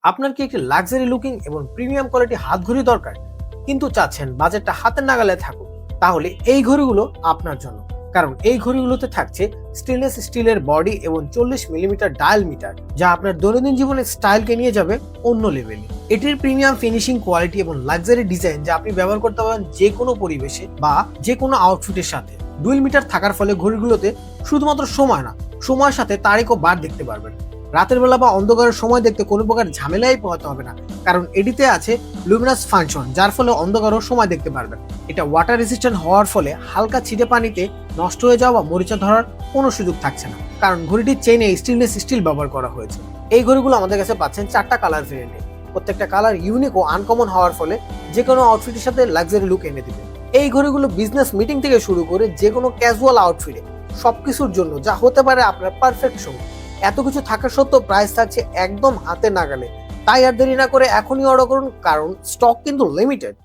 আপনার কি একটি লাক্সারি লুকিং এবং প্রিমিয়াম কোয়ালিটি হাত ঘড়ি দরকার, কিন্তু চাচ্ছেন বাজেটটা হাতের নাগালে থাকুক? তাহলে এই ঘড়িগুলো আপনার জন্য। কারণ এই ঘড়িগুলোতে থাকছে স্টেনলেস স্টিলের বডি এবং 40 মিলিমিটার ডায়াল মিটার, যা আপনার দৈনন্দিন জীবনের স্টাইলকে নিয়ে যাবে অন্য লেভেলে। এটির প্রিমিয়াম ফিনিশিং কোয়ালিটি এবং লাক্সারি ডিজাইন যা আপনি ব্যবহার করতে পারেন যে কোনো পরিবেশে বা যে কোনো আউটফিটের সাথে। ডুয়েল মিটার থাকার ফলে ঘড়িগুলোতে শুধুমাত্র সময় না, সময়ের সাথে তারিখ ও বার দেখতে পারবেন। রাতের বেলা বা অন্ধকারের সময় দেখতে কোনো প্রকার ঝামেলাই পোহাতে হবে না, কারণ এটিতে আছে লুমিনাস ফাংশন, যার ফলে অন্ধকারও সময় দেখতে পারবেন। এটা ওয়াটার রেজিস্ট্যান্ট হওয়ার ফলে হালকা ছিটে পানিতে নষ্ট হয়ে যাওয়া বা মরিচা ধরার কোনো সুযোগ থাকছে না, কারণ ঘড়িটির চেইনে স্টেনলেস স্টিল ব্যবহার করা হয়েছে। এই ঘড়িগুলো আমাদের কাছে পাচ্ছেন 4টা কালার ভেরিয়েন্টে। প্রত্যেকটা কালার ইউনিক ও আনকমন হওয়ার ফলে যে কোনো আউটফিটের সাথে লাক্সারি লুক এনে দিবে। এই ঘড়িগুলো বিজনেস মিটিং থেকে শুরু করে যে কোনো ক্যাজুয়াল আউটফিটে সবকিছুর জন্য যা হতে পারে আপনার পারফেক্ট শো। এত কিছু থাকা সত্ত্বেও প্রাইস থাকছে একদম হাতে নাগালে। তাই আর দেরি না করে এখনই অর্ডার করুন, কারণ স্টক কিন্তু লিমিটেড।